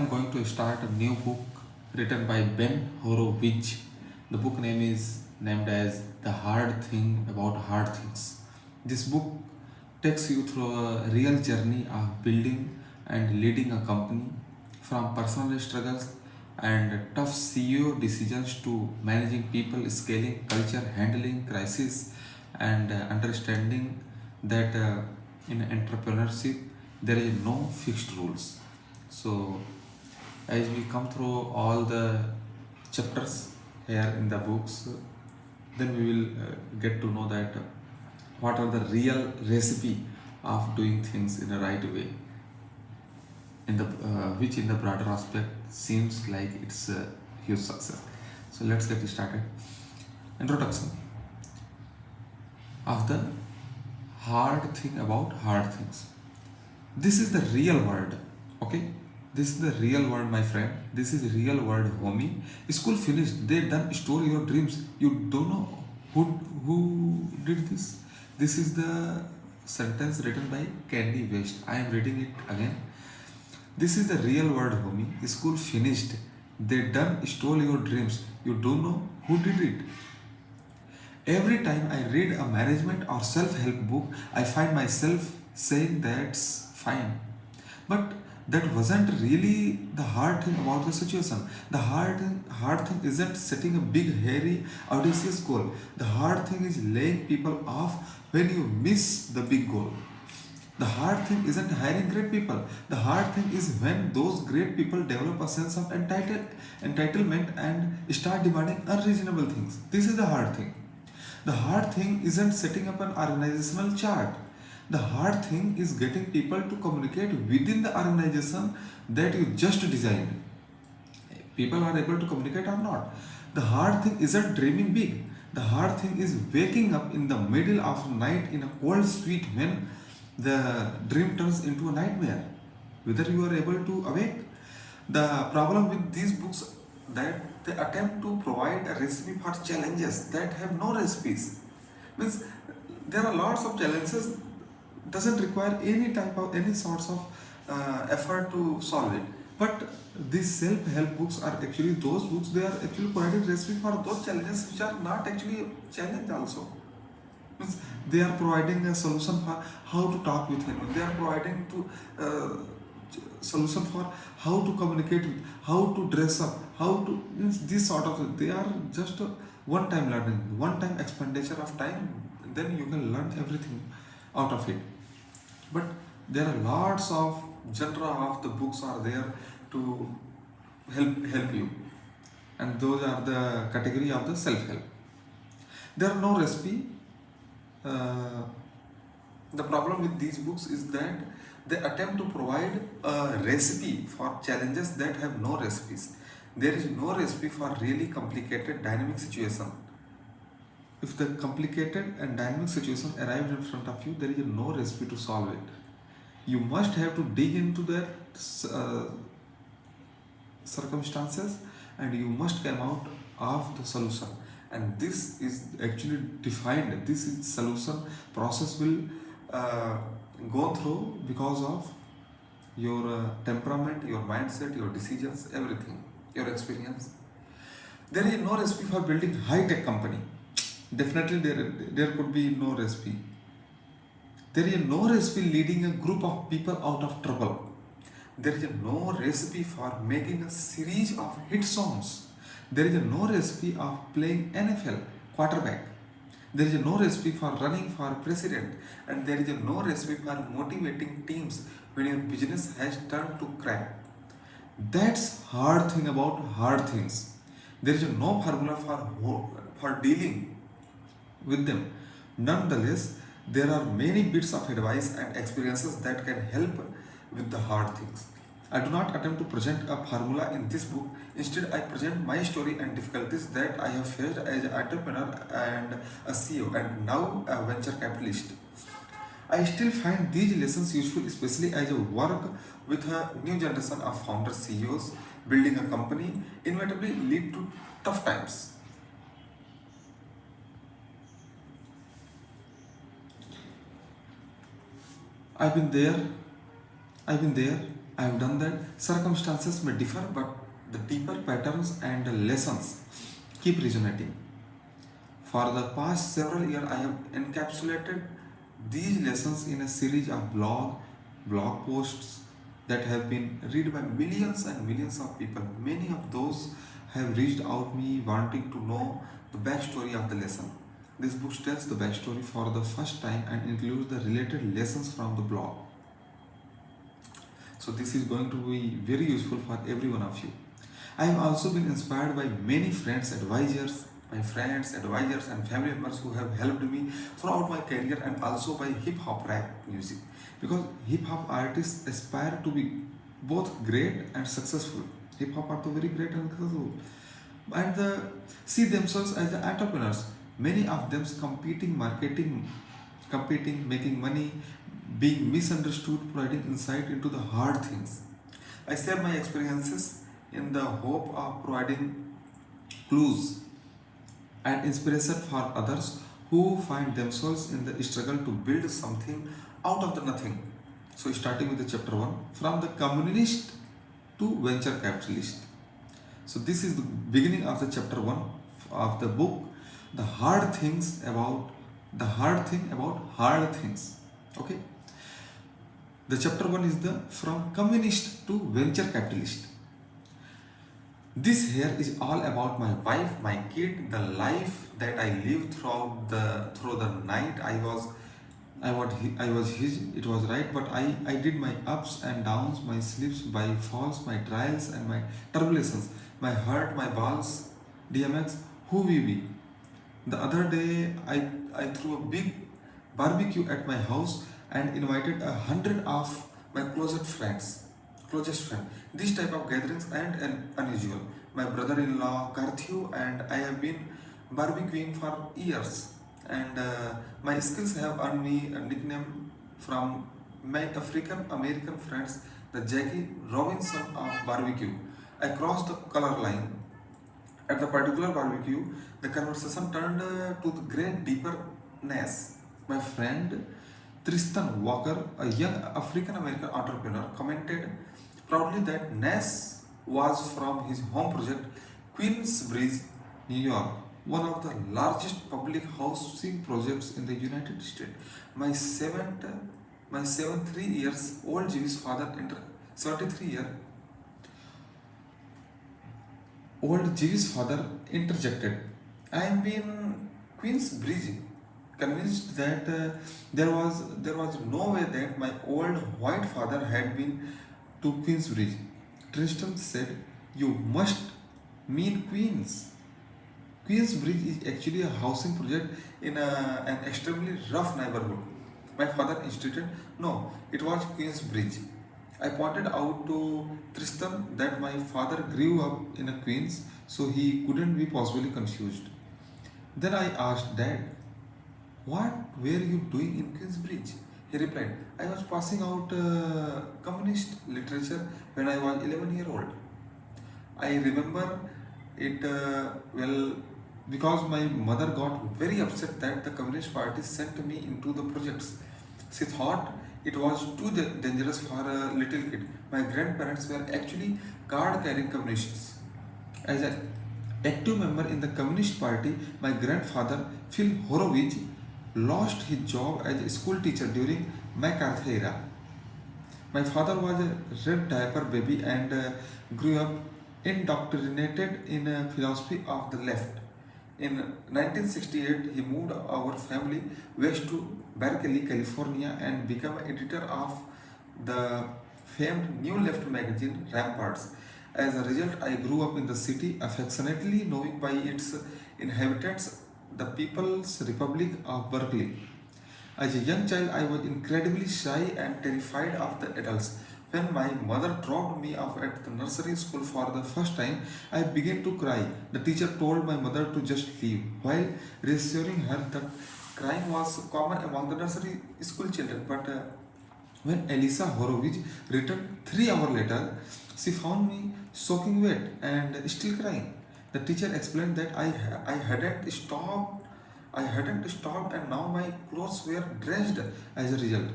am going to start a new book written by Ben Horowitz. The book name is named as The Hard Thing About Hard Things. This book takes you through a real journey of building and leading a company, from personal struggles and tough CEO decisions to managing people, scaling culture, handling crisis, and understanding that in entrepreneurship there is no fixed rules. So, as we come through all the chapters here in the books, then we will get to know that what are the real recipe of doing things in the right way, in the which in the broader aspect seems like it's a huge success. So let's get started. Introduction of the hard thing about hard things. This is the real world, okay? This is the real world, my friend. This is real world, homie. School finished. They done store your dreams. You don't know who did this. This is the sentence written by Candy West. I am reading it again. This is the real world, homie. School finished. They done stole your dreams. You don't know who did it. Every time I read a management or self-help book, I find myself saying that's fine. But that wasn't really the hard thing about the situation. The hard thing isn't setting a big, hairy, audacious goal. The hard thing is laying people off when you miss the big goal. The hard thing isn't hiring great people. The hard thing is when those great people develop a sense of entitlement and start demanding unreasonable things. This is the hard thing. The hard thing isn't setting up an organizational chart. The hard thing is getting people to communicate within the organization that you just designed. People are able to communicate or not. The hard thing isn't dreaming big. The hard thing is waking up in the middle of the night in a cold sweat when the dream turns into a nightmare. Whether you are able to awake. The problem with these books that they attempt to provide a recipe for challenges that have no recipes. Means there are lots of challenges doesn't require any sorts of effort to solve it. But these self-help books are actually those books, they are actually providing recipe for those challenges which are not actually a challenge also. Means they are providing a solution for how to talk with anyone. They are providing to solution for how to communicate with, how to dress up, how to means this sort of. They are just a one-time learning, one-time expenditure of time. Then you can learn everything out of it. But there are lots of genre of the books are there to help you, and those are the category of the self-help. There are no recipe. uh, the problem with these books is that they attempt to provide a recipe for challenges that have no recipes. There is no recipe for really complicated dynamic situation. If the complicated and dynamic situation arrives in front of you, there is no recipe to solve it. You must have to dig into that uh, circumstances, and you must come out of the solution. And this is actually defined. This is solution process will uh, go through because of your temperament, your mindset, your decisions, everything, your experience. There is no recipe for building high-tech company. Definitely there could be no recipe. There is no recipe leading a group of people out of trouble. There is no recipe for making a series of hit songs. There is no recipe of playing NFL quarterback. There is no recipe for running for president. And there is no recipe for motivating teams when your business has turned to crap. That's hard thing about hard things. There is no formula for dealing with them. Nonetheless, there are many bits of advice and experiences that can help with the hard things. I do not attempt to present a formula in this book. Instead, I present my story and difficulties that I have faced as an entrepreneur and a CEO and now a venture capitalist. I still find these lessons useful, especially as I work with a new generation of founders, CEOs. Building a company inevitably lead to tough times. I've been there. I've been there. I have done that. Circumstances may differ, but the deeper patterns and lessons keep resonating. For the past several years, I have encapsulated these lessons in a series of blog posts that have been read by millions and millions of people. Many of those have reached out me wanting to know the backstory of the lesson. This book tells the backstory for the first time and includes the related lessons from the blog. So this is going to be very useful for every one of you. I have also been inspired by many friends, advisors, and family members who have helped me throughout my career, and also by hip hop rap music. Because hip hop artists aspire to be both great and successful. Hip hop are very great and successful, and see themselves as the entrepreneurs. Many of them competing, making money, being misunderstood, providing insight into the hard things. I share my experiences in the hope of providing clues and inspiration for others who find themselves in the struggle to build something out of the nothing. So, starting with the chapter 1, from the communist to venture capitalist. So, this is the beginning of the chapter 1 of the book, the hard things about the hard thing about hard things. Okay, the chapter 1 is the from communist to venture capitalist. This here is all about my wife, my kid, the life that I lived through the night. I was his. It was right, but I did my ups and downs, my slips, my falls, my trials, and my turbulences, my hurt, my balls, DMX. Who we be? The other day, I threw a big barbecue at my house and invited 100 of my closest friend. These type of gatherings and unusual. My brother-in-law Karthu and I have been barbecuing for years, and my skills have earned me a nickname from my African American friends, the Jackie Robinson of barbecue. I crossed the color line at the particular barbecue. The conversation turned to the great deeperness. My friend Tristan Walker, a young African American entrepreneur, commented proudly that Ness was from his home project, Queensbridge, New York, one of the largest public housing projects in the United States. My 73 years old Jewish father, 73-year old Jewish father interjected, I am in Queensbridge, convinced that there was no way that my old white father had been to Queensbridge. Tristan said, "You must mean Queens." Queensbridge is actually a housing project in an extremely rough neighborhood. My father insisted, no, it was Queensbridge. I pointed out to Tristan that my father grew up in a Queens, so he couldn't be possibly confused. Then I asked Dad, what were you doing in Queensbridge? He replied, I was passing out communist literature when I was 11-year-old. I remember it well because my mother got very upset that the Communist Party sent me into the projects. She thought it was too dangerous for a little kid. My grandparents were actually card-carrying communists. As an active member in the Communist Party, my grandfather, Phil Horowitz, lost his job as a school teacher during MacArthur era. My father was a red diaper baby and grew up indoctrinated in a philosophy of the left. In 1968, he moved our family west to Berkeley, California, and became editor of the famed New Left magazine Ramparts. As a result, I grew up in the city, affectionately knowing by its inhabitants the People's Republic of Berkeley. As a young child, I was incredibly shy and terrified of the adults. When my mother dropped me off at the nursery school for the first time, I began to cry. The teacher told my mother to just leave, while reassuring her that crying was common among the nursery school children. But when Elisa Horowitz returned 3 hours later, she found me soaking wet and still crying. The teacher explained that I hadn't stopped. I hadn't stopped, and now my clothes were drenched as a result.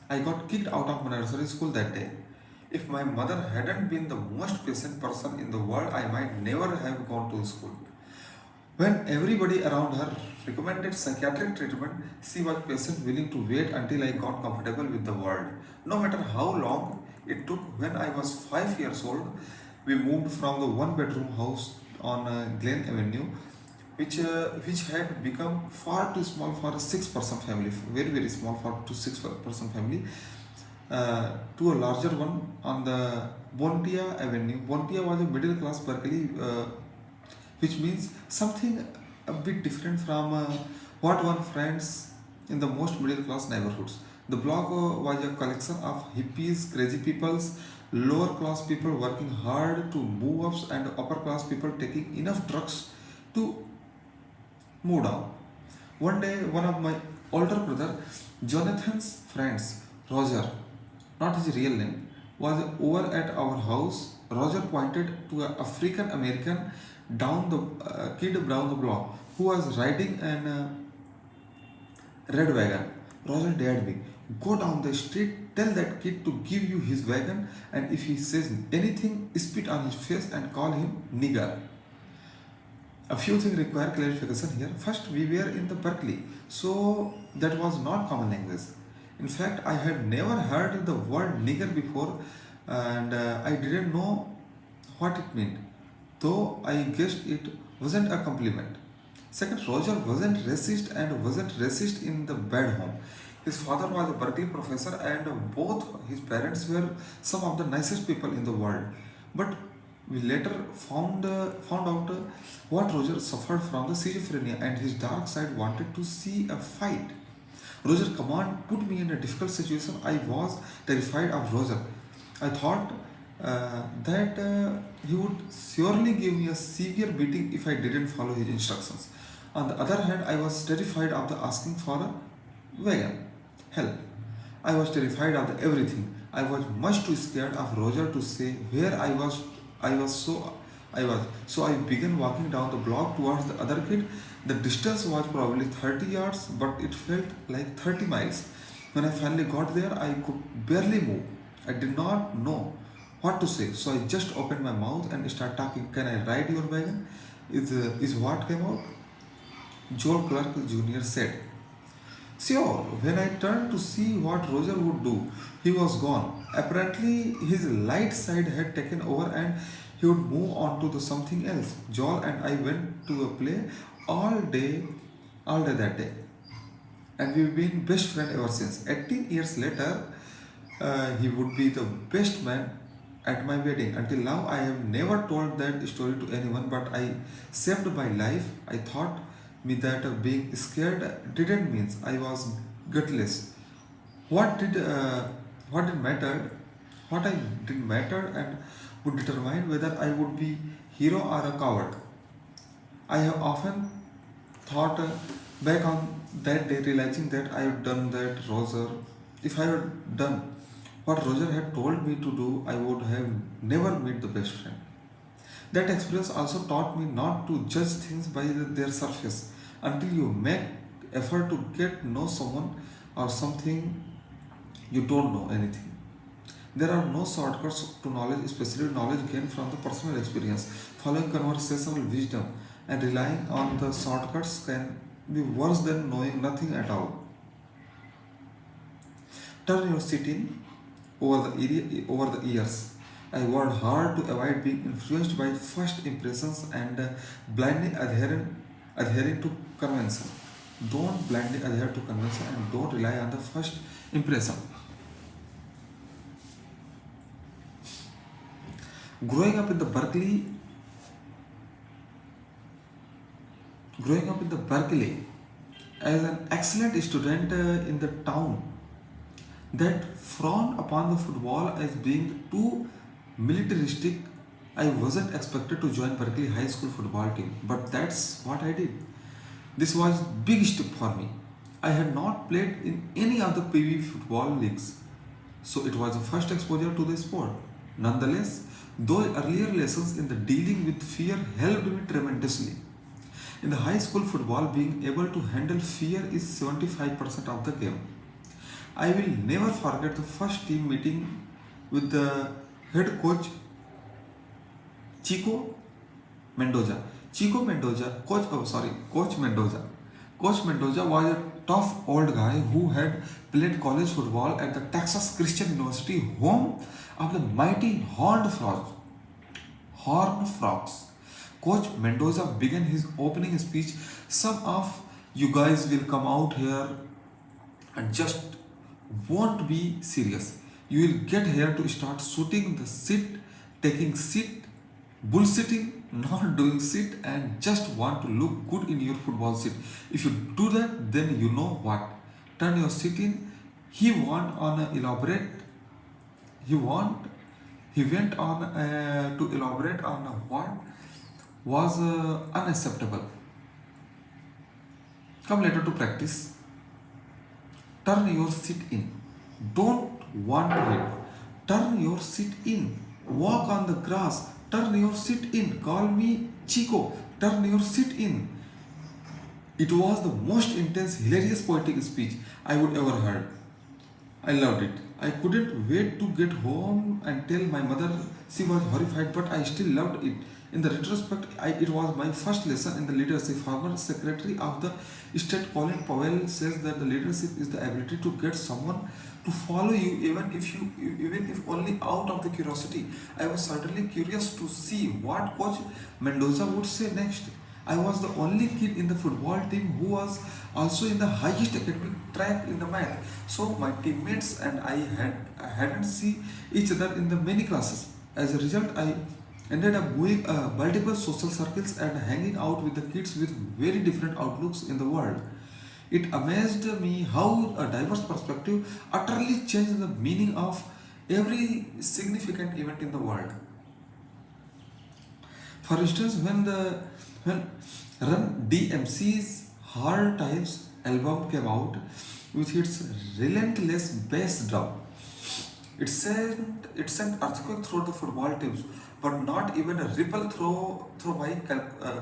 I got kicked out of my nursery school that day. If my mother hadn't been the most patient person in the world, I might never have gone to school. When everybody around her recommended psychiatric treatment, she was patient, willing to wait until I got comfortable with the world. No matter how long it took, when I was 5 years old, we moved from the one bedroom house on Glen Avenue, which had become far too small for a six-person family, very small for a six-person family, to a larger one on the Bontia Avenue. Bontia was a middle class Berkeley, which means something a bit different from what one finds in the most middle class neighborhoods. The block was a collection of hippies, crazy peoples, lower class people working hard to move up, and upper class people taking enough drugs to move down. One day, one of my older brother Jonathan's friends, Roger, not his real name, was over at our house. Roger pointed to an African American down the kid down the block who was riding an red wagon. Roger dared me, go down the street, tell that kid to give you his wagon, and if he says anything, spit on his face and call him nigger. A few things require clarification here. First, we were in the Berkeley, so that was not common language. In fact, I had never heard the word nigger before, and I didn't know what it meant, though I guessed it wasn't a compliment. Second, Roger wasn't racist and wasn't racist in the bad home. His father was a Berkeley professor, and both his parents were some of the nicest people in the world. But we later found out what Roger suffered from the schizophrenia, and his dark side wanted to see a fight. Roger command put me in a difficult situation. I was terrified of Roger. I thought that he would surely give me a severe beating if I didn't follow his instructions. On the other hand, I was terrified of the asking for a wagon. Help. I was terrified of the everything. I was much too scared of Roger to say where I was. I was so I was so I began walking down the block towards the other kid. The distance was probably 30 yards, but it felt like 30 miles. When I finally got there, I could barely move. I did not know what to say, so I just opened my mouth and started talking. Can I ride your wagon? Is what came out. Joel Clark Jr. said. Sure, when I turned to see what Roger would do, he was gone. Apparently, his light side had taken over and he would move on to the something else. Joel and I went to a play all day, all day that day. And we've been best friends ever since. 18 years later, he would be the best man at my wedding. Until now, I have never told that story to anyone, but I saved my life. I thought me that being scared didn't mean I was gutless. What did what did matter? What I did matter and would determine whether I would be hero or a coward. I have often thought back on that day, realizing that I had done that Roger. If I had done what Roger had told me to do, I would have never met the best friend. That experience also taught me not to judge things by their surface. Until you make effort to get know someone or something, you don't know anything. There are no shortcuts to knowledge, especially knowledge gained from the personal experience. Following conversational wisdom and relying on the shortcuts can be worse than knowing nothing at all. Turn your sitting over the years. I worked hard to avoid being influenced by first impressions and blindly adhering to convention. Don't blindly adhere to convention and don't rely on the first impression. Growing up in the Berkeley, growing up in the Berkeley as an excellent student in the town that frowned upon the football as being too militaristic, I wasn't expected to join Berkeley High School football team, but that's what I did. This was big step for me. I had not played in any of the PV football leagues, so it was the first exposure to the sport. Nonetheless, those earlier lessons in the dealing with fear helped me tremendously. In the high school football, being able to handle fear is 75% of the game. I will never forget the first team meeting with the head coach Chico Mendoza. Coach Mendoza. Coach Mendoza was a tough old guy who had played college football at the Texas Christian University, home of the mighty Horned Frogs. Coach Mendoza began his opening speech. Some of you guys will come out here and just won't be serious. You will get here to start shooting the sit, taking sit, bullshitting, not doing sit, and just want to look good in your football seat. If you do that, then you know what. Turn your seat in. He went on a elaborate. He want. He went on to elaborate on what was unacceptable. Come later to practice. Turn your seat in. Don't want to hit. Turn your seat in. Walk on the grass. Turn your seat in. Call me Chico. Turn your seat in. It was the most intense, hilarious poetic speech I would ever heard. I loved it. I couldn't wait to get home and tell my mother. She was horrified, but I still loved it. In the retrospect, it was my first lesson in the leadership. Former Secretary of the State Colin Powell says that the leadership is the ability to get someone to follow you, even if only out of the curiosity. I was certainly curious to see what Coach Mendoza would say next. I was the only kid in the football team who was also in the highest academic track in the math. So my teammates and hadn't seen each other in the many classes. As a result, I ended up going multiple social circles and hanging out with the kids with very different outlooks in the world. It amazed me how a diverse perspective utterly changed the meaning of every significant event in the world. For instance, when Run DMC's Hard Times album came out with its relentless bass drum, it sent earthquake through the football teams, but not even a ripple through my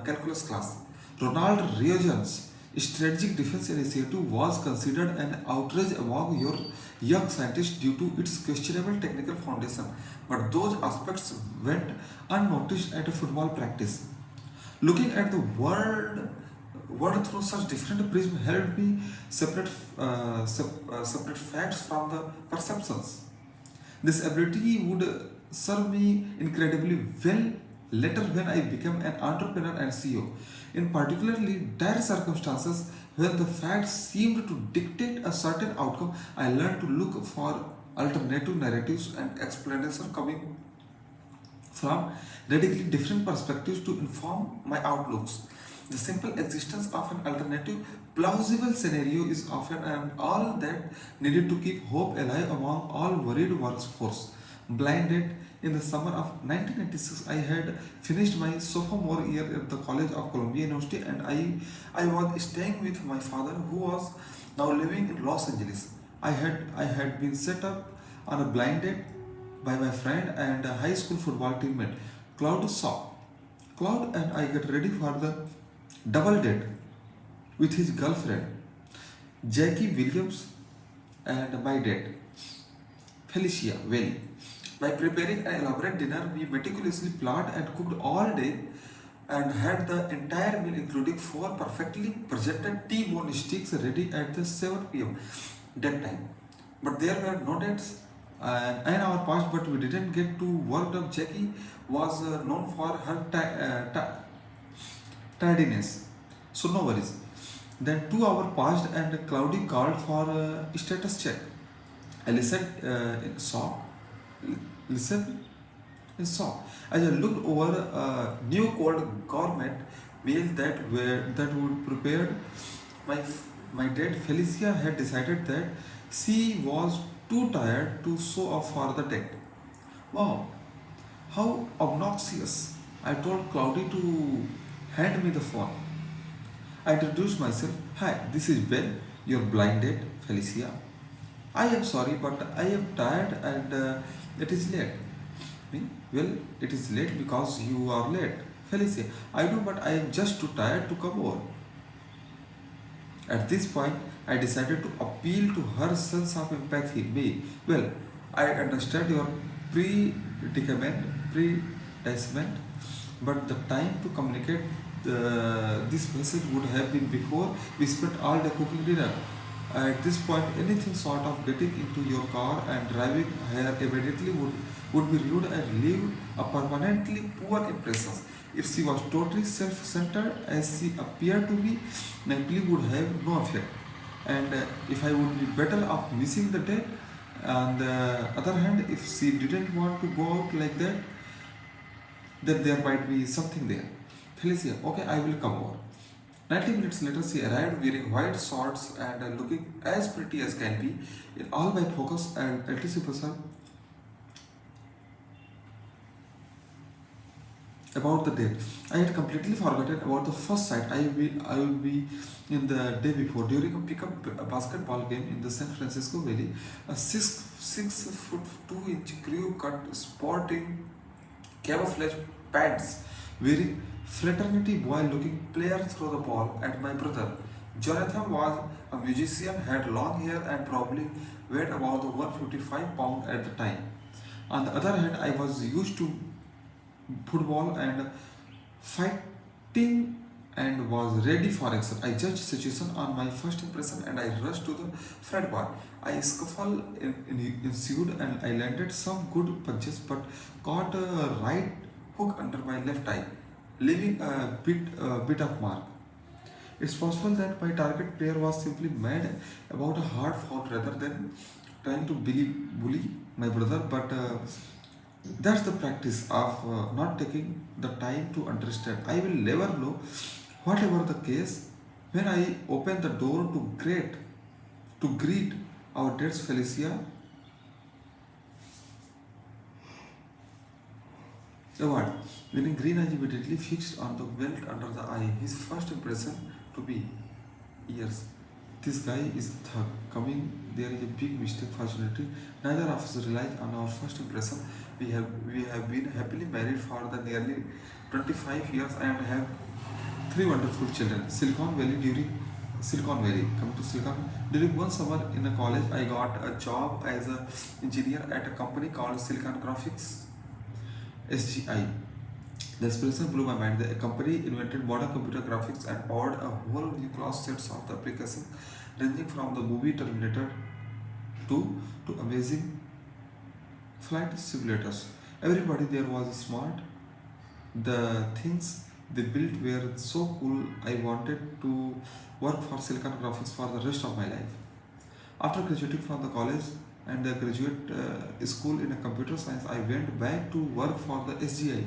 calculus class. Ronald Reagan's strategic defense initiative was considered an outrage among your young scientists due to its questionable technical foundation, but those aspects went unnoticed at a football practice. Looking at the world through such different prism helped me separate facts from the perceptions. This ability would serve me incredibly well later when I became an entrepreneur and CEO. In particularly dire circumstances when the facts seemed to dictate a certain outcome, I learned to look for alternative narratives and explanations coming from radically different perspectives to inform my outlooks. The simple existence of an alternative, plausible scenario is often all that needed to keep hope alive among all worried workforce. Blinded in the summer of 1996, I had finished my sophomore year at the College of Columbia University, and I was staying with my father, who was now living in Los Angeles. I had been set up on a blind date by my friend and a high school football teammate, Claude Saw. Claude and I get ready for the double date with his girlfriend, Jackie Williams, and my date, Felicia Welly. By preparing an elaborate dinner, we meticulously planned and cooked all day and had the entire meal, including four perfectly presented T-bone steaks, ready at the 7 p.m. that time. But there were no dates. An hour passed, but we didn't get to work up. Jackie was known for her tardiness, so no worries. Then 2 hours passed, and Cloudy called for a status check. I listened in shock as I looked over a new cold government meal that would prepared. My my date Felicia had decided that she was too tired to show up for the date. Wow, how obnoxious! I told Cloudy to hand me the phone. I introduced myself. Hi, this is Ben, your blind date, Felicia. I am sorry, but I am tired and it is late. Me? Well, it is late because you are late. Felicia, I know, but I am just too tired to come over. At this point, I decided to appeal to her sense of empathy. Me, well, I understand your predicament, predicament, but the time to communicate this message would have been before we spent all day cooking dinner. At this point, anything sort of getting into your car and driving here immediately would be rude and leave a permanently poor impression. If she was totally self-centered as she appeared to be, Napoli would have no effect. And if I would be better off missing the day, on the other hand, if she didn't want to go out like that, then there might be something there. Felicia, okay, I will come over. 90 minutes later, she arrived wearing white shorts and looking as pretty as can be, in all my focus and anticipation about the date. I had completely forgotten about the first sight I will be in the day before during a pickup basketball game in the San Francisco Valley. A 6 foot 2 inch crew cut sporting camouflage pants, wearing fraternity boy looking player throw the ball at my brother. Jonathan was a musician, had long hair and probably weighed about 155 pounds at the time. On the other hand, I was used to football and fighting and was ready for action. I judged situation on my first impression and I rushed to the frat bar. I scuffle ensued and I landed some good punches but caught a right hook under my left eye, leaving a bit of mark. It's possible that my target player was simply mad about a hard foul rather than trying to bully my brother, but that's the practice of not taking the time to understand. I will never know, whatever the case, when I open the door to greet our dates Felicia. Award. Winning green eyes immediately fixed on the welt under the eye. His first impression to be, yes, this guy is the thug. Coming there is a big mistake. Fortunately, neither of us relied on our first impression. We have been happily married for the nearly 25 years and have three wonderful children. Silicon Valley. Come to Silicon. During one summer in a college, I got a job as an engineer at a company called Silicon Graphics (SGI). The inspiration blew my mind. The company invented modern computer graphics and powered a whole new class sets of the applications, ranging from the movie Terminator 2 to amazing flight simulators. Everybody there was smart. The things they built were so cool. I wanted to work for Silicon Graphics for the rest of my life. After graduating from the college and the graduate school in a computer science, I went back to work for the SGI.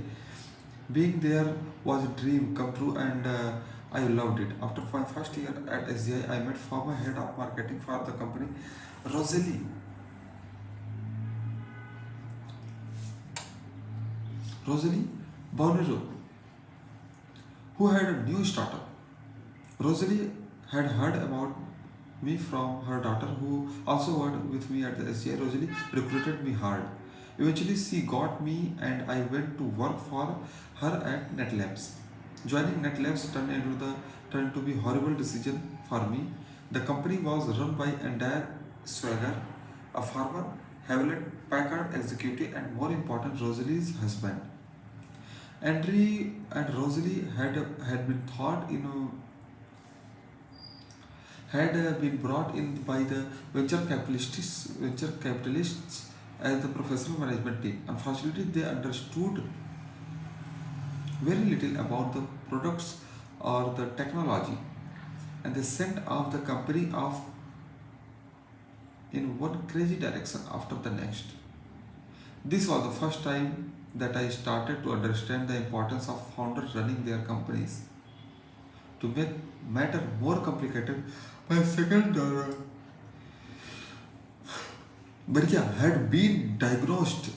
Being there was a dream come true and I loved it. After my first year at SGI, I met former head of marketing for the company, Rosalie. Rosalie Bonero, who had a new startup. Rosalie had heard about me from her daughter, who also worked with me at the SGI. Rosalie recruited me hard. Eventually, she got me, and I went to work for her at NetLabs. Joining NetLabs turned to be horrible decision for me. The company was run by Adair Swagger, a former Hewlett Packard executive, and more important, Rosalie's husband. Andre and Rosalie had been thought had been brought in by the venture capitalists as the professional management team. Unfortunately, they understood very little about the products or the technology, and they sent off the company off in one crazy direction after the next. This was the first time that I started to understand the importance of founders running their companies. To make matter more complicated, my second daughter, Maria, had been diagnosed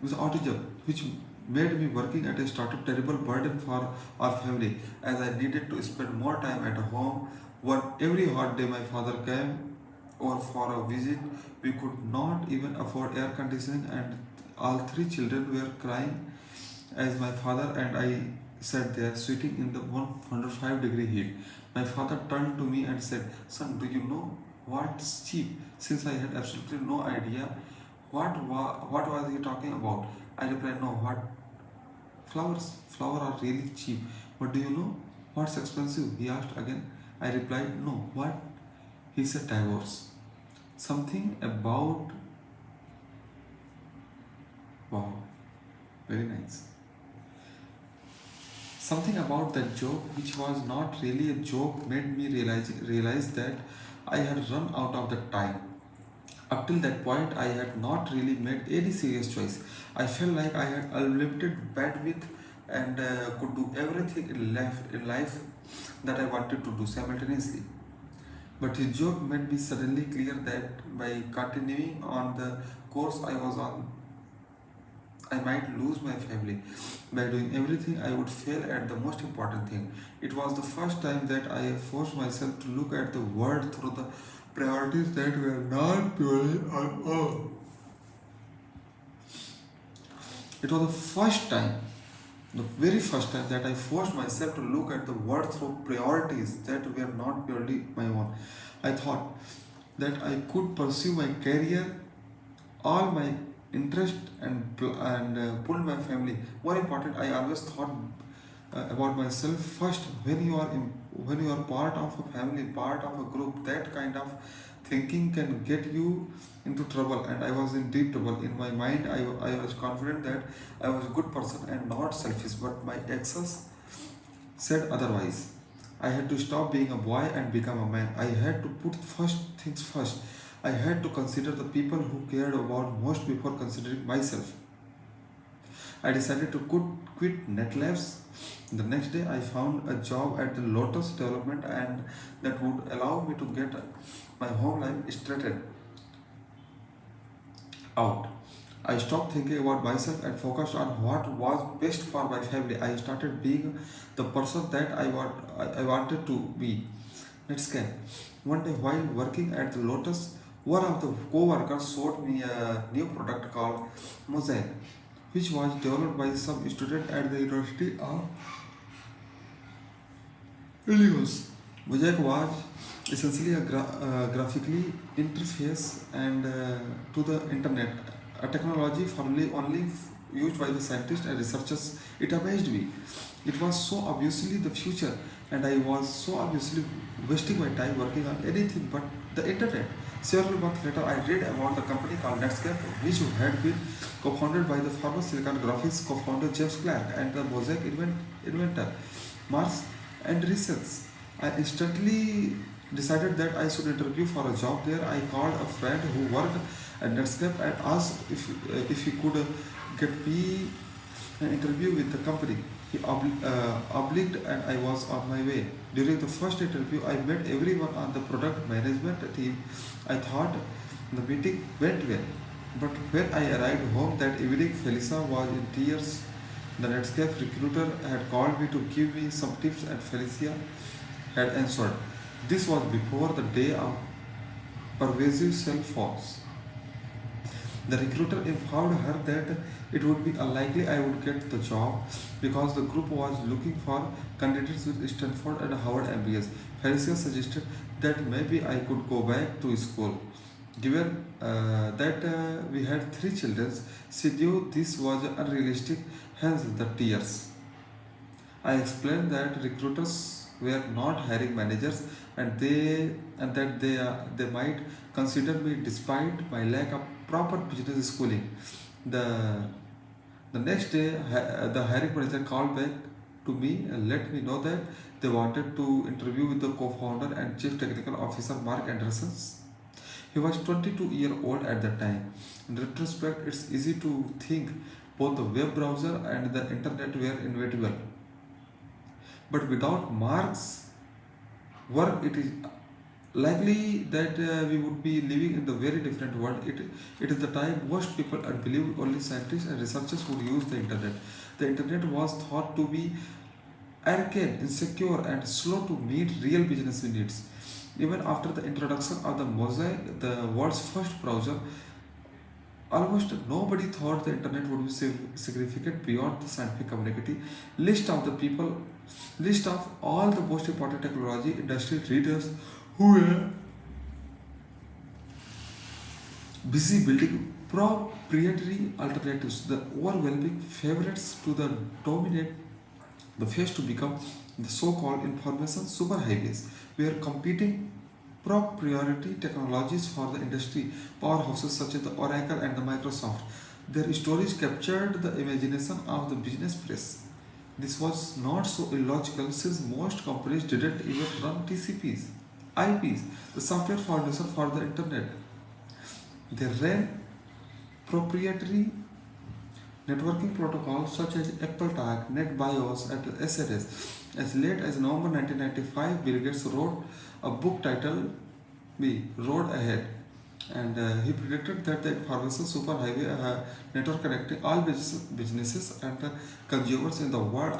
with autism, which made me working at a startup terrible burden for our family, as I needed to spend more time at home. Every hot day, my father came over for a visit. We could not even afford air conditioning, and all three children were crying as my father and I sat there sweating in the 105-degree heat. My father turned to me and said, "Son, do you know what's cheap?" Since I had absolutely no idea What was he talking about? I replied, no, what? Flowers. Flowers are really cheap. But do you know what's expensive? He asked again. I replied, no, what? He said, divorce. Something about. Wow, very nice. Something about that joke, which was not really a joke, made me realize that I had run out of the time. Up till that point, I had not really made any serious choice. I felt like I had unlimited bandwidth and could do everything in life that I wanted to do simultaneously. But his joke made me suddenly clear that by continuing on the course I was on, I might lose my family. By doing everything, I would fail at the most important thing. It was the first time that I forced myself to look at the world through the priorities that were not purely on earth. It was the first time, the very first time that I forced myself to look at the world through priorities that were not purely my own. I thought that I could pursue my career, all my interest, and pull my family. More important, I always thought about myself first. When you are part of a family, part of a group, that kind of thinking can get you into trouble, and I was in deep trouble. In my mind, I was confident that I was a good person and not selfish, but my exes said otherwise. I had to stop being a boy and become a man. I had to put first things first. I had to consider the people who cared about most before considering myself. I decided to quit NetLabs. The next day, I found a job at the Lotus Development, and that would allow me to get my home life straightened out. I stopped thinking about myself and focused on what was best for my family. I started being the person that I wanted to be. Let's get. One day, while working at the Lotus, one of the co-workers showed me a new product called Mosaic, which was developed by some student at the University of Illinois. Mosaic was essentially a graphically interface and to the internet, a technology formerly only used by the scientists and researchers. It amazed me. It was so obviously the future, and I was so obviously wasting my time working on anything but the internet. Several months later, I read about the company called Netscape, which had been co-founded by the former Silicon Graphics co-founder James Clark and the Mosaic inventor Mars and research. I instantly decided that I should interview for a job there. I called a friend who worked at Netscape and asked if he could get me an interview with the company. He obliged and I was on my way. During the first interview, I met everyone on the product management team. I thought the meeting went well. But when I arrived home that evening, Felisa was in tears. The Netscape recruiter had called me to give me some tips, and Felicia had answered. This was before the day of pervasive cell phones. The recruiter informed her that it would be unlikely I would get the job because the group was looking for candidates with Stanford and Howard MBAs. Felicia suggested that maybe I could go back to school. Given that we had three children, she knew this was unrealistic, hence the tears. I explained that recruiters were not hiring managers and that they might consider me despite my lack of proper business schooling. The the next day, the hiring manager called back to me and let me know that they wanted to interview with the co-founder and chief technical officer Mark Anderson. He was 22-year-old at that time. In retrospect, it's easy to think both the web browser and the internet were inevitable. But without Mark's work, it is likely that we would be living in the very different world. It is the time most people believed only scientists and researchers would use the internet. The internet was thought to be arcane, insecure, and slow to meet real business needs. Even after the introduction of the Mosaic, the world's first browser, almost nobody thought the internet would be significant beyond the scientific community. List of the people, list of all the most important technology industry leaders who were busy building. proprietary alternatives, the overwhelming favorites to the dominate the phase to become the so-called information superhighways, where competing proprietary technologies for the industry powerhouses such as the Oracle and the Microsoft. Their stories captured the imagination of the business press. This was not so illogical since most companies didn't even run TCPs, IPs, the software foundation for the internet. They ran proprietary networking protocols such as AppleTalk, NetBIOS, and SRS. As late as November 1995, Bill Gates wrote a book titled "The Road Ahead," and he predicted that the information superhighway network connecting all businesses and consumers in the world